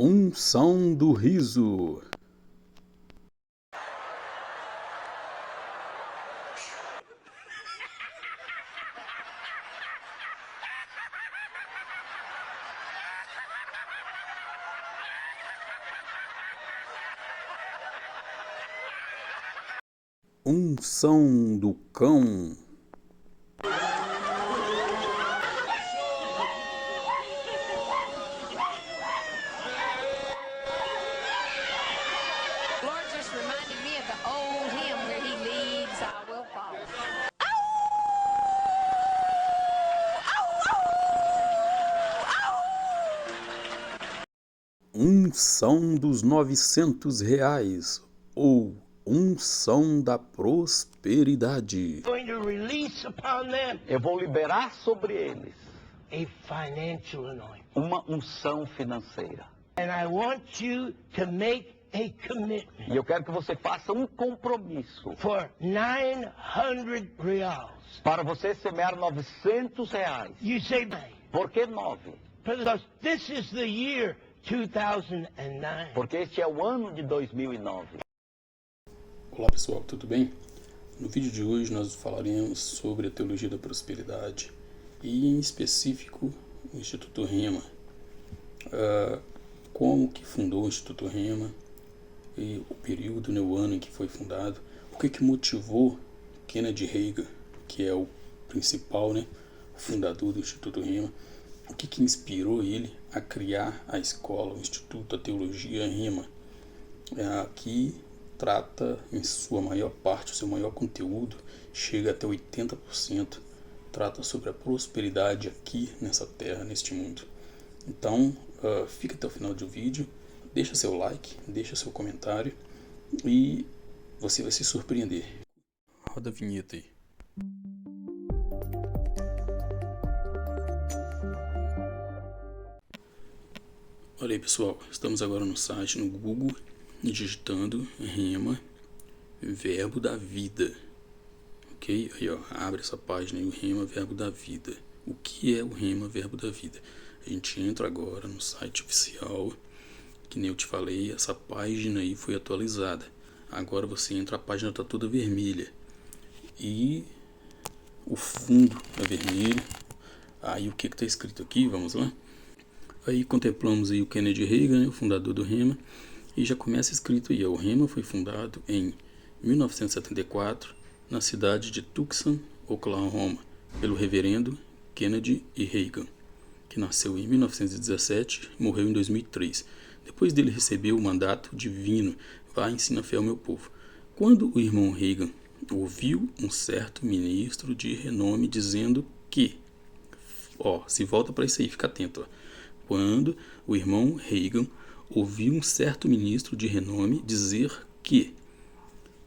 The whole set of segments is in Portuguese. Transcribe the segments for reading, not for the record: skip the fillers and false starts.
Unção do riso. Unção do cão. Lord just reminded me of the old hymn where he leads, I will follow. Unção dos R$ 900 ou unção da prosperidade. Going to release upon them Eu vou liberar sobre eles a financial anointing. uma unção financeira. And I want you to make a commitment E eu quero que você faça um compromisso for 900 reals. para você semear R$ 900. You say, "Why?" Por que 9? Because this is the year 2009. Porque este é o ano de 2009. Olá pessoal, tudo bem? No vídeo de hoje nós falaremos sobre a teologia da prosperidade e em específico o Instituto Rema. Como que fundou o Instituto Rema e o período, o ano em que foi fundado, o que motivou Kennedy Reagan, que é o principal, o fundador do Instituto Rema, o que inspirou ele a criar a escola, o Instituto, a Teologia Rema. Aqui trata em sua maior parte, o seu maior conteúdo, chega até 80%, trata sobre a prosperidade aqui nessa terra, neste mundo. Então, fica até o final do vídeo, deixa seu like, deixa seu comentário e você vai se surpreender. Roda a vinheta aí. Olha aí pessoal, estamos agora no site, no Google, digitando Rema, Verbo da Vida, ok? Aí ó, abre essa página aí, o Rema, Verbo da Vida. O que é o Rema, Verbo da Vida? A gente entra agora no site oficial, que nem eu te falei, essa página aí foi atualizada. Agora você entra, a página está toda vermelha e o fundo é vermelho. Aí o que está escrito aqui, vamos lá? Aí contemplamos aí o Kennedy Reagan, o fundador do Rema, e já começa escrito aí, o Rema foi fundado em 1974 na cidade de Tucson, Oklahoma, pelo reverendo Kennedy E. Reagan, que nasceu em 1917 e morreu em 2003. Depois dele recebeu o mandato divino, vá, ensina fé ao meu povo. Quando o irmão Reagan ouviu um certo ministro de renome dizendo que, se volta para isso aí, fica atento, quando o irmão Reagan ouviu um certo ministro de renome dizer que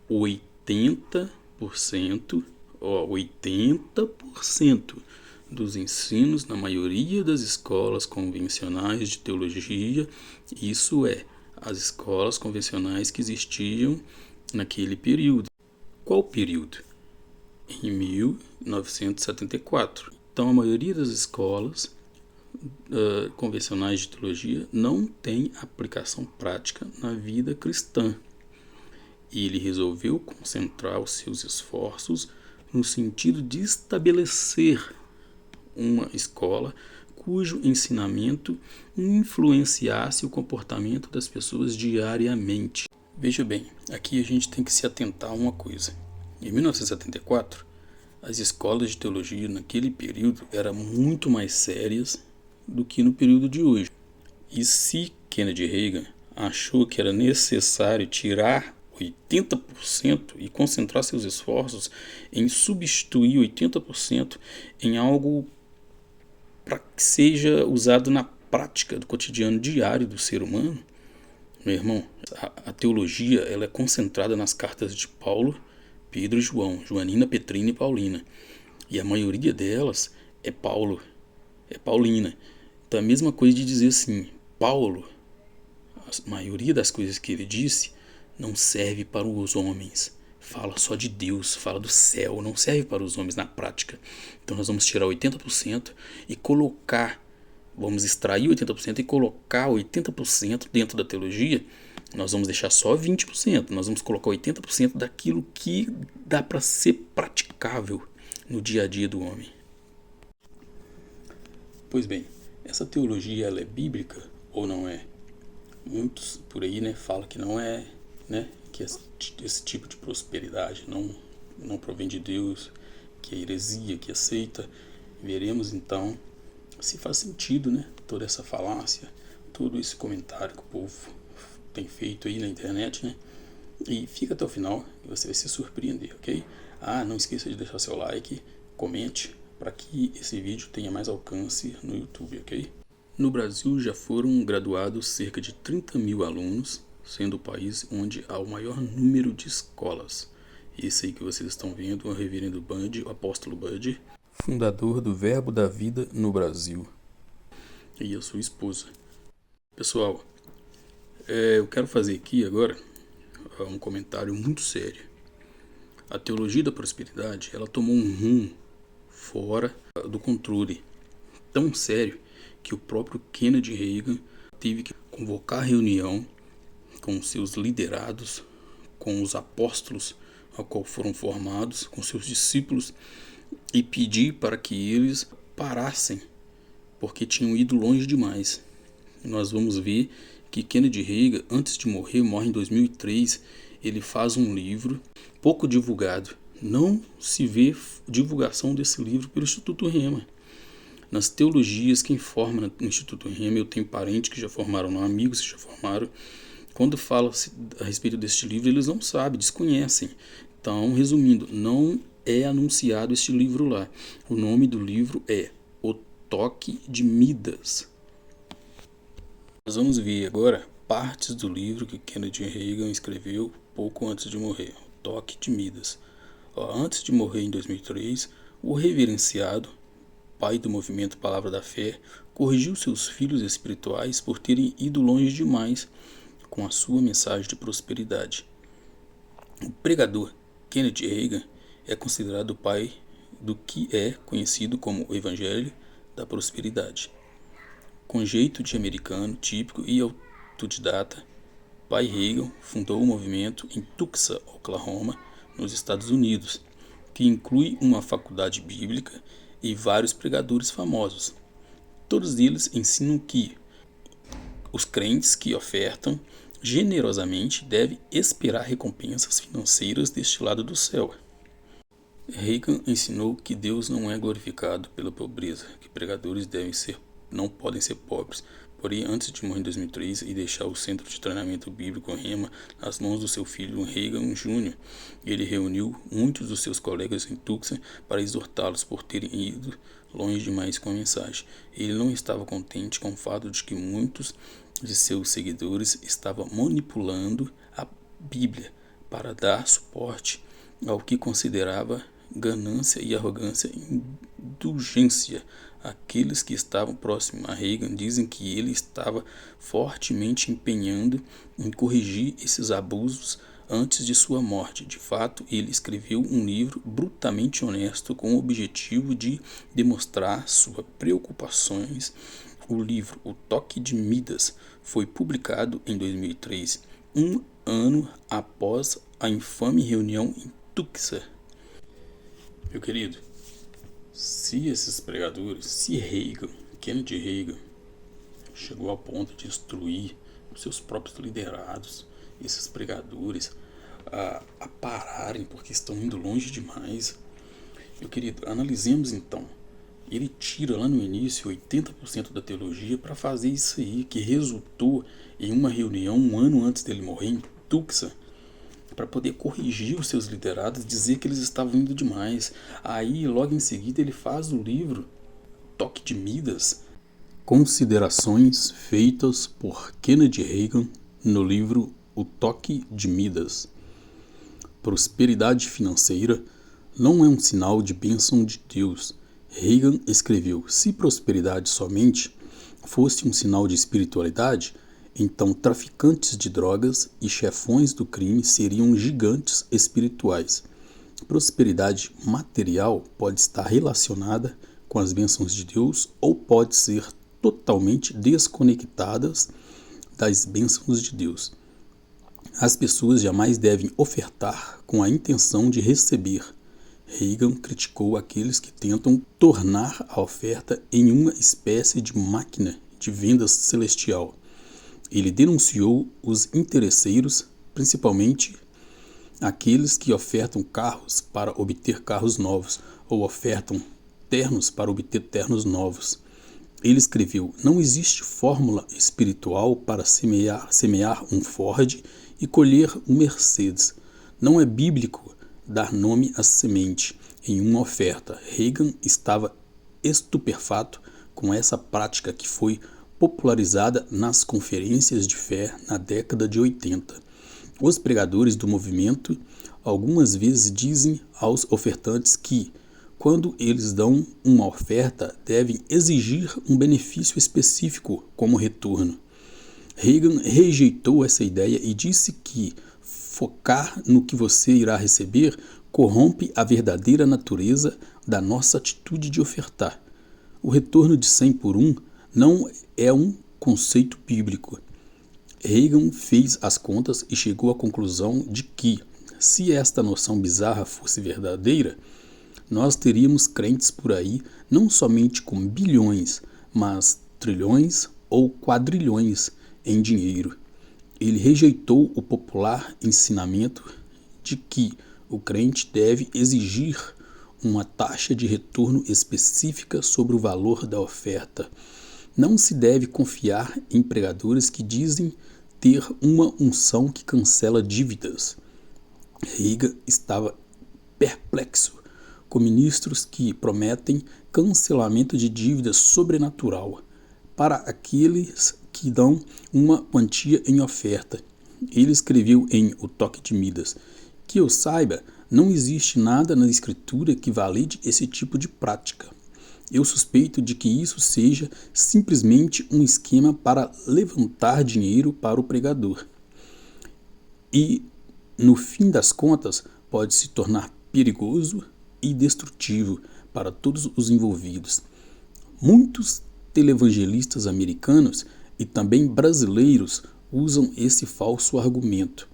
80% dos ensinos na maioria das escolas convencionais de teologia, isso é, as escolas convencionais que existiam naquele período. Qual período? Em 1974. Então a maioria das escolas convencionais de teologia não tem aplicação prática na vida cristã. E ele resolveu concentrar os seus esforços no sentido de estabelecer uma escola cujo ensinamento influenciasse o comportamento das pessoas diariamente. Veja bem, aqui a gente tem que se atentar a uma coisa. Em 1974, as escolas de teologia naquele período eram muito mais sérias do que no período de hoje. E se Kennedy Reagan achou que era necessário tirar 80% e concentrar seus esforços em substituir 80% em algo para que seja usado na prática do cotidiano diário do ser humano, meu irmão, a teologia ela é concentrada nas cartas de Paulo, Pedro e João, Joanina, Petrina e Paulina. E a maioria delas é paulina. Então a mesma coisa de dizer assim, Paulo, a maioria das coisas que ele disse não serve para os homens, fala só de Deus, fala do céu, não serve para os homens na prática. Então nós vamos tirar 80% e colocar vamos extrair 80% e colocar 80% dentro da teologia, nós vamos deixar só 20%. Nós vamos colocar 80% daquilo que dá para ser praticável no dia a dia do homem. Pois bem, essa teologia ela é bíblica ou não é? Muitos por aí, né, falam que não é, né, que esse tipo de prosperidade não provém de Deus, que é heresia, que aceita. Veremos então se faz sentido, né, toda essa falácia, todo esse comentário que o povo tem feito aí na internet, né? E fica até o final e você vai se surpreender, ok? Não esqueça de deixar seu like, comente, para que esse vídeo tenha mais alcance no YouTube, ok? No Brasil já foram graduados cerca de 30 mil alunos, sendo o país onde há o maior número de escolas. Esse aí que vocês estão vendo é o reverendo Bud, o apóstolo Bud, fundador do Verbo da Vida no Brasil, e a sua esposa. Pessoal, eu quero fazer aqui agora um comentário muito sério. A teologia da prosperidade, ela tomou um rumo fora do controle, tão sério que o próprio Kennedy Reagan teve que convocar reunião com seus liderados, com os apóstolos ao qual foram formados, com seus discípulos, e pedir para que eles parassem, porque tinham ido longe demais. Nós vamos ver que Kennedy Reagan, antes de morrer, morre em 2003, ele faz um livro pouco divulgado. Não se vê divulgação desse livro pelo Instituto Rema. Nas teologias, quem forma no Instituto Rema, eu tenho parentes que já formaram, não, amigos que já formaram. Quando fala a respeito deste livro, eles não sabem, desconhecem. Então, resumindo, não é anunciado este livro lá. O nome do livro é O Toque de Midas. Nós vamos ver agora partes do livro que Kennedy Reagan escreveu pouco antes de morrer, O Toque de Midas. Antes de morrer em 2003, o reverenciado, pai do movimento Palavra da Fé, corrigiu seus filhos espirituais por terem ido longe demais com a sua mensagem de prosperidade. O pregador Kennedy Reagan é considerado o pai do que é conhecido como o Evangelho da Prosperidade. Com jeito de americano típico e autodidata, pai Reagan fundou o movimento em Tulsa, Oklahoma, nos Estados Unidos, que inclui uma faculdade bíblica e vários pregadores famosos. Todos eles ensinam que os crentes que ofertam generosamente devem esperar recompensas financeiras deste lado do céu. Reagan ensinou que Deus não é glorificado pela pobreza, que pregadores não podem ser pobres. Porém, antes de morrer em 2003 e deixar o Centro de Treinamento Bíblico Rema nas mãos do seu filho Reagan Jr., ele reuniu muitos dos seus colegas em Tucson para exortá-los por terem ido longe demais com a mensagem. Ele não estava contente com o fato de que muitos de seus seguidores estavam manipulando a Bíblia para dar suporte ao que considerava ganância e arrogância e indulgência. Aqueles que estavam próximos a Reagan dizem que ele estava fortemente empenhando em corrigir esses abusos antes de sua morte. De fato, ele escreveu um livro brutalmente honesto com o objetivo de demonstrar suas preocupações. O livro O Toque de Midas foi publicado em 2003, um ano após a infame reunião em Tucson. Meu querido, se esses pregadores, se Reagan, Kennedy Reagan, chegou ao ponto de instruir os seus próprios liderados, esses pregadores, a pararem porque estão indo longe demais, meu querido, analisemos então. Ele tira lá no início 80% da teologia para fazer isso aí, que resultou em uma reunião um ano antes dele morrer em Tucson, para poder corrigir os seus liderados, dizer que eles estavam indo demais. Aí, logo em seguida, ele faz o livro Toque de Midas. Considerações feitas por Kennedy Reagan no livro O Toque de Midas. Prosperidade financeira não é um sinal de bênção de Deus. Reagan escreveu: se prosperidade somente fosse um sinal de espiritualidade, então traficantes de drogas e chefões do crime seriam gigantes espirituais. Prosperidade material pode estar relacionada com as bênçãos de Deus ou pode ser totalmente desconectadas das bênçãos de Deus. As pessoas jamais devem ofertar com a intenção de receber. Reagan criticou aqueles que tentam tornar a oferta em uma espécie de máquina de vendas celestial. Ele denunciou os interesseiros, principalmente aqueles que ofertam carros para obter carros novos ou ofertam ternos para obter ternos novos. Ele escreveu: não existe fórmula espiritual para semear um Ford e colher um Mercedes. Não é bíblico dar nome à semente em uma oferta. Reagan estava estupefato com essa prática que foi popularizada nas conferências de fé na década de 80. Os pregadores do movimento algumas vezes dizem aos ofertantes que, quando eles dão uma oferta, devem exigir um benefício específico como retorno. Reagan rejeitou essa ideia e disse que focar no que você irá receber corrompe a verdadeira natureza da nossa atitude de ofertar. O retorno de 100 por 1 não é um conceito bíblico. Reagan fez as contas e chegou à conclusão de que, se esta noção bizarra fosse verdadeira, nós teríamos crentes por aí não somente com bilhões, mas trilhões ou quadrilhões em dinheiro. Ele rejeitou o popular ensinamento de que o crente deve exigir uma taxa de retorno específica sobre o valor da oferta. Não se deve confiar em pregadores que dizem ter uma unção que cancela dívidas. Reagan estava perplexo com ministros que prometem cancelamento de dívidas sobrenatural para aqueles que dão uma quantia em oferta. Ele escreveu em O Toque de Midas: que eu saiba, não existe nada na Escritura que valide esse tipo de prática. Eu suspeito de que isso seja simplesmente um esquema para levantar dinheiro para o pregador. E, no fim das contas, pode se tornar perigoso e destrutivo para todos os envolvidos. Muitos televangelistas americanos e também brasileiros usam esse falso argumento.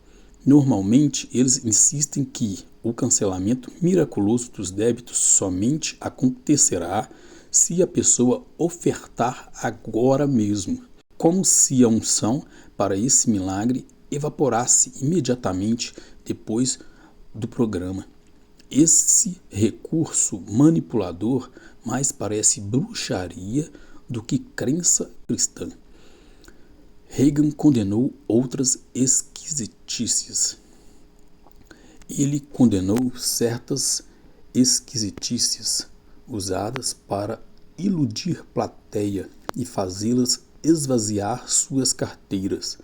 Normalmente, eles insistem que o cancelamento miraculoso dos débitos somente acontecerá se a pessoa ofertar agora mesmo, como se a unção para esse milagre evaporasse imediatamente depois do programa. Esse recurso manipulador mais parece bruxaria do que crença cristã. Reagan condenou outras esquisitices. Ele condenou certas esquisitices usadas para iludir plateia e fazê-las esvaziar suas carteiras.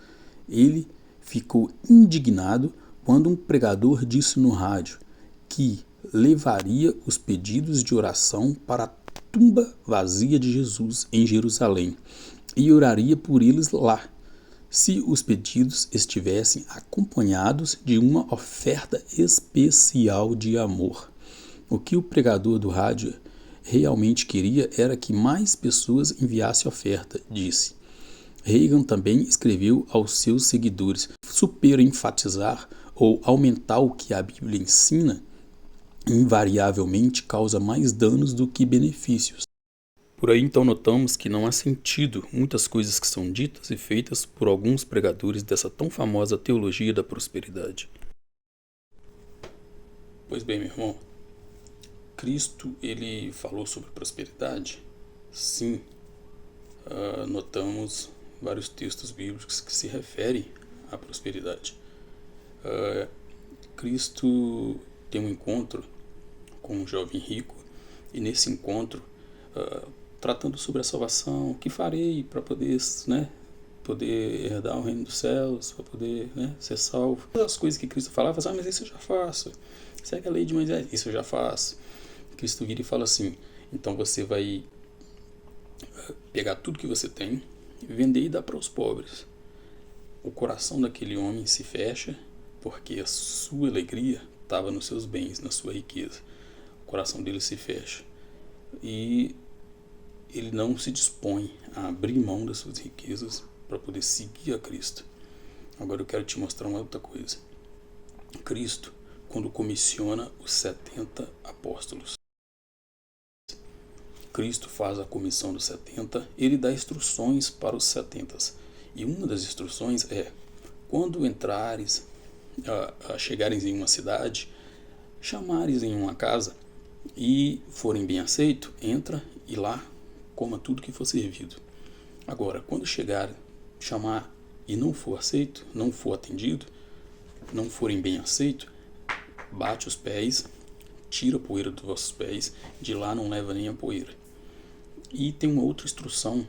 Ele ficou indignado quando um pregador disse no rádio que levaria os pedidos de oração para a tumba vazia de Jesus em Jerusalém e oraria por eles lá, se os pedidos estivessem acompanhados de uma oferta especial de amor. O que o pregador do rádio realmente queria era que mais pessoas enviassem oferta, disse. Reagan também escreveu aos seus seguidores: superenfatizar ou aumentar o que a Bíblia ensina invariavelmente causa mais danos do que benefícios. Por aí então notamos que não há sentido muitas coisas que são ditas e feitas por alguns pregadores dessa tão famosa teologia da prosperidade. Pois bem, meu irmão, Cristo, ele falou sobre prosperidade? Sim, notamos vários textos bíblicos que se referem à prosperidade. Cristo tem um encontro com um jovem rico e nesse encontro, tratando sobre a salvação, o que farei para poder, poder herdar o reino dos céus, para poder, ser salvo. Todas as coisas que Cristo falava, mas isso eu já faço. Segue a lei de Moisés, isso eu já faço. Cristo vira e fala assim: então você vai pegar tudo que você tem, vender e dar para os pobres. O coração daquele homem se fecha, porque a sua alegria estava nos seus bens, na sua riqueza. O coração dele se fecha. E ele não se dispõe a abrir mão das suas riquezas para poder seguir a Cristo. Agora eu quero te mostrar uma outra coisa. Cristo, quando comissiona os 70 apóstolos, Cristo faz a comissão dos 70, ele dá instruções para os 70. E uma das instruções é: quando entrares, chegares em uma cidade, chamares em uma casa e forem bem aceitos, entra e lá coma tudo que for servido. Agora, quando chegar, chamar e não for aceito, não for atendido, não forem bem aceitos, bate os pés, tira a poeira dos vossos pés, de lá não leva nem a poeira. E tem uma outra instrução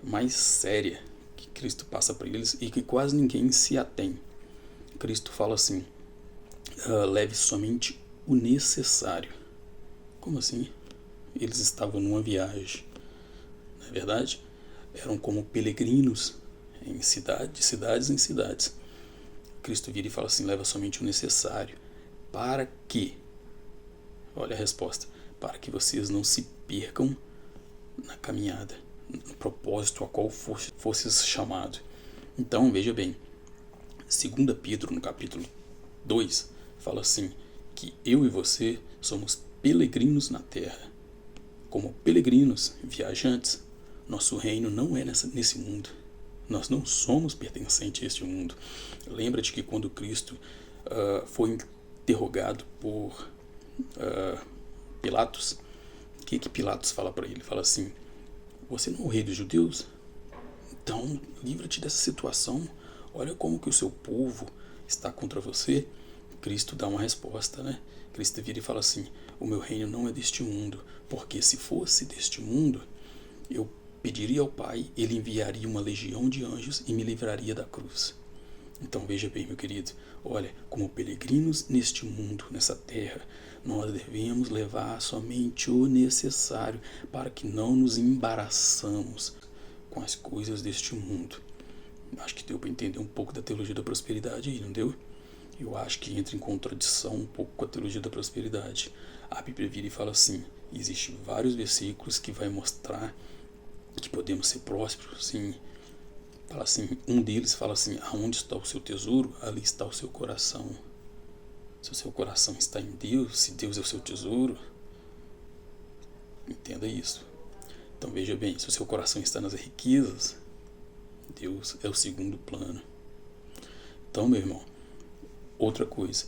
mais séria que Cristo passa para eles e que quase ninguém se atém. Cristo fala assim: leve somente o necessário. Como assim? Eles estavam numa viagem, não é verdade? Eram como peregrinos em cidades em cidades. Cristo vira e fala assim: leva somente o necessário. Para que? Olha a resposta: para que vocês não se percam na caminhada, no propósito a qual fosse chamado. Então, veja bem, 2 Pedro, no capítulo 2, fala assim, que eu e você somos peregrinos na terra. Como peregrinos, viajantes, nosso reino não é nesse mundo. Nós não somos pertencentes a este mundo. Lembra-te que quando Cristo foi interrogado por Pilatos, o que Pilatos fala para ele? Fala assim: você não é o rei dos judeus? Então, livra-te dessa situação. Olha como que o seu povo está contra você. Cristo dá uma resposta, né? Cristo vira e fala assim: o meu reino não é deste mundo, porque se fosse deste mundo, eu pediria ao Pai, ele enviaria uma legião de anjos e me livraria da cruz. Então veja bem, meu querido, olha, como peregrinos neste mundo, nessa terra, nós devemos levar somente o necessário para que não nos embaraçamos com as coisas deste mundo. Acho que deu para entender um pouco da teologia da prosperidade aí, não deu? Eu acho que entra em contradição um pouco com a teologia da prosperidade. A Bíblia vira e fala assim: existem vários versículos que vai mostrar que podemos ser prósperos, sim. Fala assim, um deles fala assim: aonde está o seu tesouro, ali está o seu coração. Se o seu coração está em Deus, se Deus é o seu tesouro, entenda isso. Então veja bem, se o seu coração está nas riquezas, Deus é o segundo plano. Então, meu irmão, outra coisa,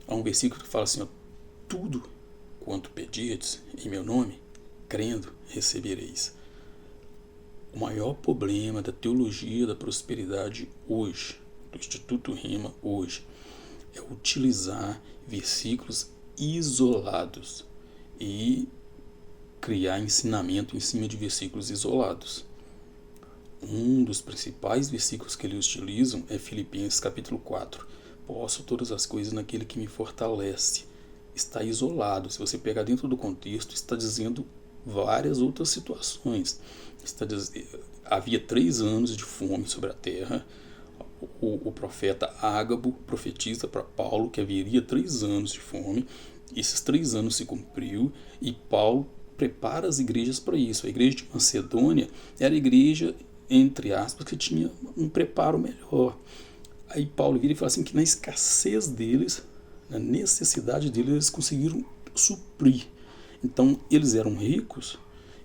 há um versículo que fala assim, ó: tudo quanto pedirdes em meu nome, crendo, recebereis. O maior problema da teologia da prosperidade hoje, do Instituto Rema hoje, é utilizar versículos isolados e criar ensinamento em cima de versículos isolados. Um dos principais versículos que eles utilizam é Filipenses capítulo 4. Posso todas as coisas naquele que me fortalece. Está isolado. Se você pegar dentro do contexto, está dizendo várias outras situações. Havia 3 anos de fome sobre a terra. O profeta Ágabo profetiza para Paulo que haveria 3 anos de fome. Esses 3 anos se cumpriu e Paulo prepara as igrejas para isso. A igreja de Macedônia era a igreja, entre aspas, que tinha um preparo melhor. Aí Paulo vira e fala assim que na escassez deles, na necessidade deles, eles conseguiram suprir. Então, eles eram ricos?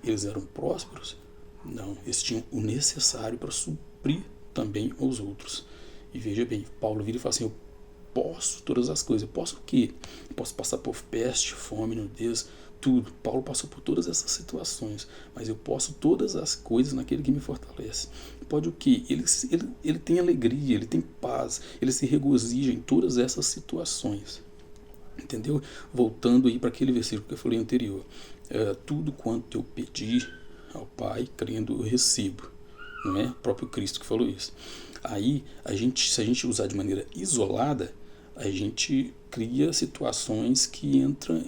Eles eram prósperos? Não, eles tinham o necessário para suprir também aos outros. E veja bem, Paulo vira e fala assim: eu posso todas as coisas. Eu posso o quê? Eu posso passar por peste, fome, nudez, tudo. Paulo passou por todas essas situações, mas eu posso todas as coisas naquele que me fortalece. Pode o quê? Ele tem alegria, ele tem paz, ele se regozija em todas essas situações. Entendeu? Voltando aí para aquele versículo que eu falei anterior. Tudo quanto eu pedi ao Pai, crendo, eu recebo. Não é? O próprio Cristo que falou isso. Aí, se a gente usar de maneira isolada, a gente cria situações que entram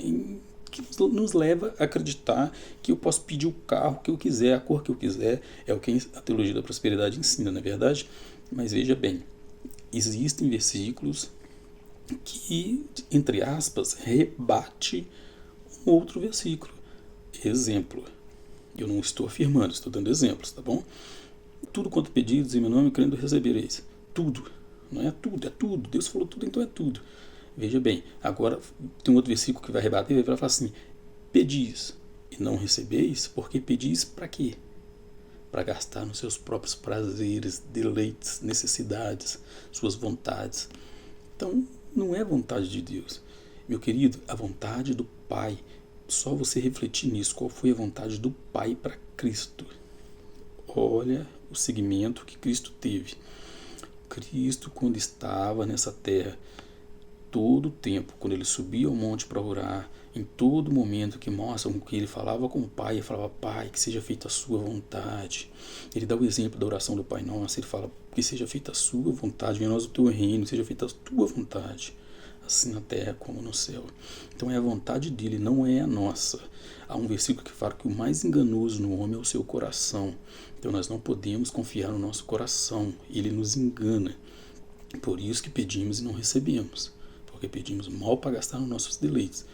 que nos leva a acreditar que eu posso pedir o carro que eu quiser, a cor que eu quiser. É o que a teologia da prosperidade ensina, não é verdade? Mas veja bem, existem versículos que, entre aspas, rebate um outro versículo. Exemplo, Eu não estou afirmando, estou dando exemplos, tá bom? Tudo quanto pedidos em meu nome, crendo recebereis. Tudo. Não é tudo, é tudo. Deus falou tudo, então é tudo. Veja bem, agora tem um outro versículo que vai rebater, vai falar assim: pedis e não recebeis, porque pedis para quê? Para gastar nos seus próprios prazeres, deleites, necessidades, suas vontades. Então, não é vontade de Deus. Meu querido, a vontade do Pai, só você refletir nisso, qual foi a vontade do Pai para Cristo. Olha o segmento que Cristo teve. Cristo, quando estava nessa terra, todo o tempo, quando ele subia ao monte para orar, em todo momento que mostra que ele falava com o Pai, ele falava: Pai, que seja feita a sua vontade. Ele dá o exemplo da oração do Pai Nosso, ele fala: que seja feita a sua vontade, venha a nós o teu reino, seja feita a tua vontade, assim na terra como no céu. Então é a vontade dele, não é a nossa. Há um versículo que fala que o mais enganoso no homem é o seu coração. Então nós não podemos confiar no nosso coração, ele nos engana. Por isso que pedimos e não recebemos, porque pedimos mal para gastar nos nossos deleites.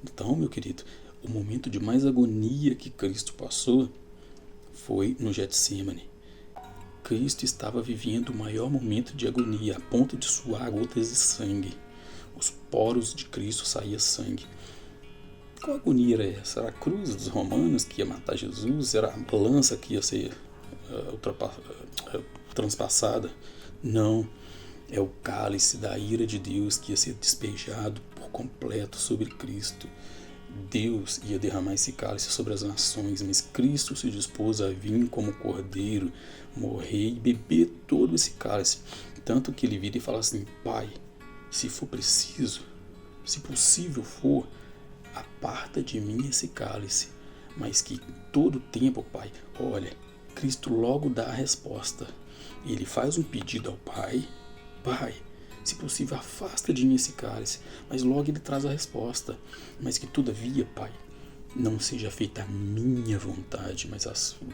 Então, meu querido, o momento de mais agonia que Cristo passou foi no Getsemane. Cristo estava vivendo o maior momento de agonia, a ponto de suar gotas de sangue. Os poros de Cristo saía sangue. Qual agonia era essa? Era a cruz dos romanos que ia matar Jesus? Era a lança que ia ser transpassada? Não. É o cálice da ira de Deus que ia ser despejado por completo sobre Cristo. Deus ia derramar esse cálice sobre as nações, mas Cristo se dispôs a vir como cordeiro, morrer e beber todo esse cálice. Tanto que ele vira e fala assim: Pai, se for preciso, se possível for, aparta de mim esse cálice. Mas que todo tempo, Pai, olha, Cristo logo dá a resposta. Ele faz um pedido ao Pai: Pai, se possível, afasta de mim esse cálice. Mas logo ele traz a resposta: mas que todavia, Pai, não seja feita a minha vontade, mas a sua.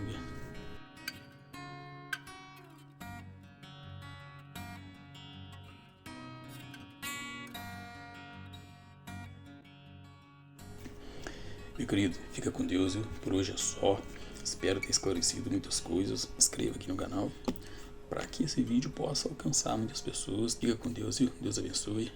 Meu querido, fica com Deus, viu? Por hoje é só. Espero ter esclarecido muitas coisas. Inscreva aqui no canal para que esse vídeo possa alcançar muitas pessoas. Fica com Deus, viu? Deus abençoe.